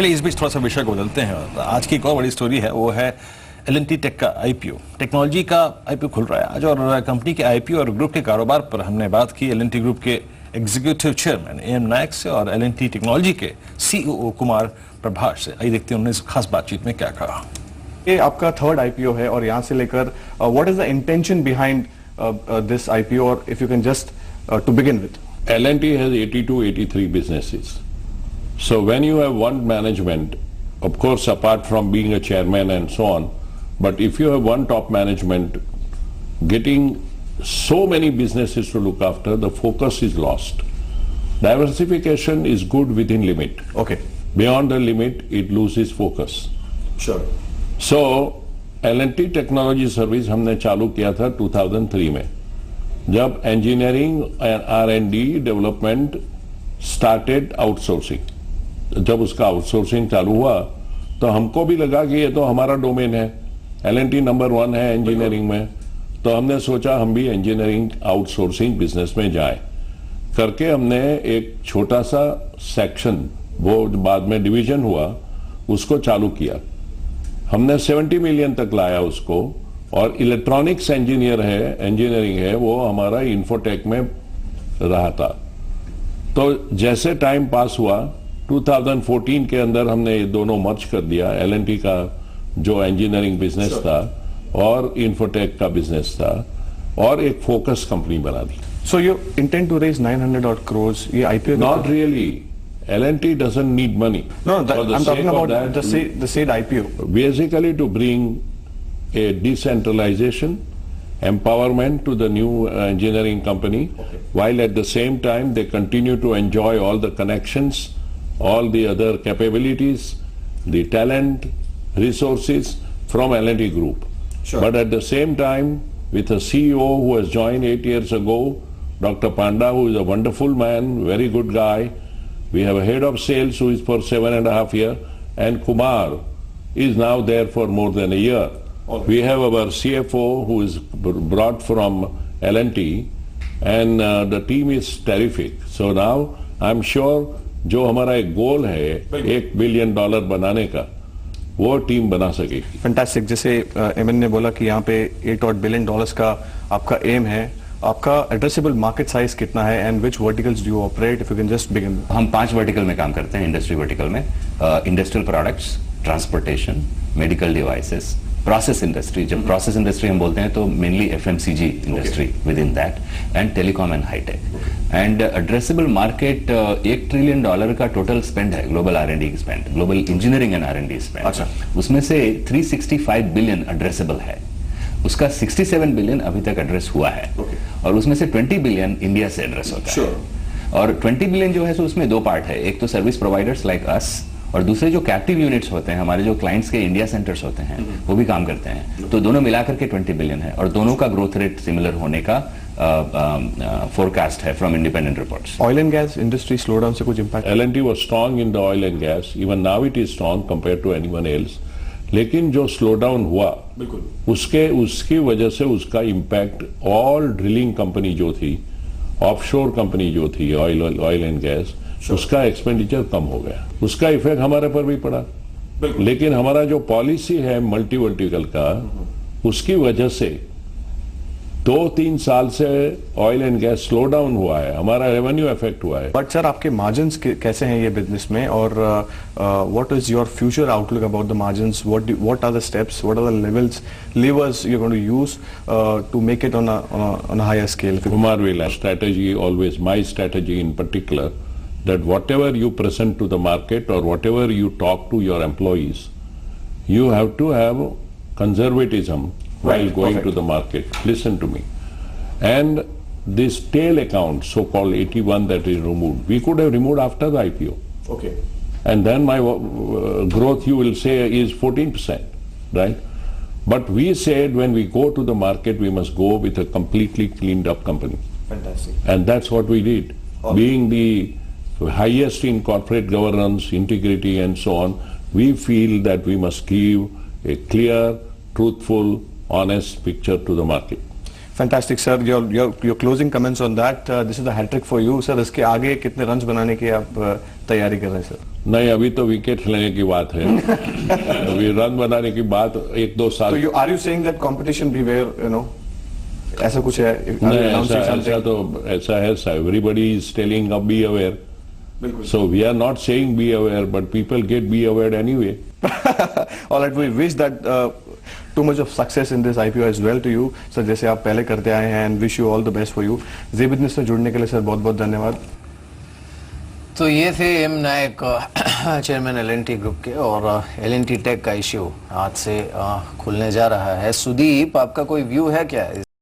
चलिए इस बीच थोड़ा सा विषय को बदलते हैं। आज की एक और बड़ी स्टोरी है, वो है एल&टी टेक का आईपीओ। टेक्नोलॉजी का आईपीओ खुल रहा है आज, और कंपनी के आईपीओ और ग्रुप के कारोबार पर हमने बात की एल&टी ग्रुप के एग्जीक्यूटिव चेयरमैन एम नायक से और एल&टी टेक्नोलॉजी के सीईओ कुमार प्रभाष से। आइए देखते हैं उन्होंने इस खास बातचीत में क्या कहा। ये आपका थर्ड आईपीओ है और यहाँ से लेकर what is the intention behind this IPO, और if you can just to begin with. L&T has 82-83 businesses. So when you have one management, of course apart from being a chairman and so on, but if you have one top management, getting so many businesses to look after, the focus is lost. Diversification is good within limit. Okay. Beyond the limit, it loses focus. Sure. So L&T technology service हमने चालू किया था 2003 में, जब engineering and R&D development started outsourcing. जब उसका outsourcing चालू हुआ तो हमको भी लगा कि ये तो हमारा डोमेन है, L&T नंबर 1 है इंजीनियरिंग में, तो हमने सोचा हम भी इंजीनियरिंग आउटसोर्सिंग बिजनेस में जाएं। करके हमने एक छोटा सा सेक्शन, वो बाद में डिवीजन हुआ, उसको चालू किया। हमने 70 मिलियन तक लाया उसको, और इलेक्ट्रॉनिक्स इंजीनियरिंग है वो हमारा इन्फोटेक में रहा था। तो जैसे टाइम पास हुआ 2014 के अंदर हमने ये दोनों मर्ज कर दिया। L&T का जो इंजीनियरिंग बिजनेस था और इन्फोटेक का बिजनेस था, और एक फोकस कंपनी बना दी। So you intend to raise 900 crores ये IPO? Not really, L&T doesn't need money. No, I'm talking about the said IPO. Basically to bring a decentralization, empowerment to the new engineering company, while at the same time they continue to enjoy all the connections, all the other capabilities, the talent, resources from L&T Group. Sure. But at the same time, with a CEO who has joined 8 years ago, Dr. Panda, who is a wonderful man, very good guy. We have a head of sales who is for 7.5 years, and Kumar is now there for more than a year. Okay. We have our CFO who is brought from L&T, and the team is terrific. So now I'm sure जो हमारा एक गोल है $1 billion बनाने का, वो team बना सकेगी। Fantastic. जैसे एमएन ने बोला कि यहाँ पे $8 billion का आपका एम है, आपका एड्रेसेबल मार्केट साइज कितना है, and which verticals do you operate, if you can just begin. हम 5 वर्टिकल में काम करते हैं। इंडस्ट्री वर्टिकल में industrial products, transportation, medical devices, process industry. जब प्रोसेस इंडस्ट्री हम बोलते हैं तो mainly FMCG industry within that, and telecom and high tech. And addressable market $1 trillion का टोटल स्पेंड है, global R&D spend, global engineering and R&D spend. अच्छा। उसमें से 365 बिलियन एड्रेसेबल है, उसका 67 बिलियन अभी तक एड्रेस हुआ है। और उसमें से 20 बिलियन इंडिया से एड्रेस होता है। और 20 बिलियन जो है सो उसमें 2 पार्ट है, एक तो सर्विस प्रोवाइडर्स लाइक अस, और दूसरे जो कैप्टिव यूनिट्स होते हैं, हमारे जो क्लाइंट्स के इंडिया सेंटर्स होते हैं, वो भी काम करते हैं। तो दोनों मिलाकर के 20 बिलियन है, और दोनों का ग्रोथ रेट सिमिलर होने का फोरकास्ट है from independent reports. Oil and gas industry slowdown से कुछ impact? L&T was strong in the oil and gas, even now it is strong compared to anyone else. लेकिन जो स्लो डाउन हुआ, उसकी वजह से उसका इम्पैक्ट ऑल ड्रिलिंग कंपनी जो थी, ऑफशोर कंपनी जो थी, ऑयल एंड गैस, उसका एक्सपेंडिचर कम हो गया। उसका इफेक्ट हमारे पर भी पड़ा। लेकिन हमारा जो पॉलिसी है मल्टी वर्टिकल का, उसकी वजह से 2-3 साल से oil and gas slow down हुआ है, हमारा रेवेन्यू इफेक्ट हुआ है। बट सर आपके मार्जिन्स कैसे हैं ये बिजनेस में, और what is your future outlook about the margins? What are the steps, what are the levers you're going to use to make it on a higher scale? Kumar will have strategy, always my strategy in particular, that whatever you present to the market or whatever you talk to your employees, you have to have conservatism while going to the market. Listen to me. And this tail account, so-called 81 that is removed, we could have removed after the IPO. Okay. And then my growth, you will say, is 14%, right? But we said when we go to the market, we must go with a completely cleaned up company. Fantastic. And that's what we did. Okay. Being the highest in corporate governance, integrity and so on, we feel that we must give a clear, truthful, honest picture to the market. Fantastic sir, your closing comments on that, this is the hattrick for you sir. इसके आगे कितने runs बनाने की आप तैयारी कर रहे हैं सर? नहीं, अभी तो विकेट लेने की बात है। अभी रन बनाने की बात 1-2 साल। तो you are you saying that competition be aware, you know, ऐसा कुछ है? ऐसा है, एवरीबडी इज टेलिंग अब be aware, so we are not saying be aware, but people get be aware anyway. All right, we wish that too much of success in this IPO as well to you sir, जैसे आप पहले करते आए हैं, and wish you all the best for you. जी business में जुड़ने के लिए सर बहुत बहुत धन्यवाद। तो ये थे एम नायक, चेयरमैन एल&टी ग्रुप के, और एल&टी टेक का इश्यू आज से खुलने जा रहा है। सुदीप, आपका कोई व्यू है क्या?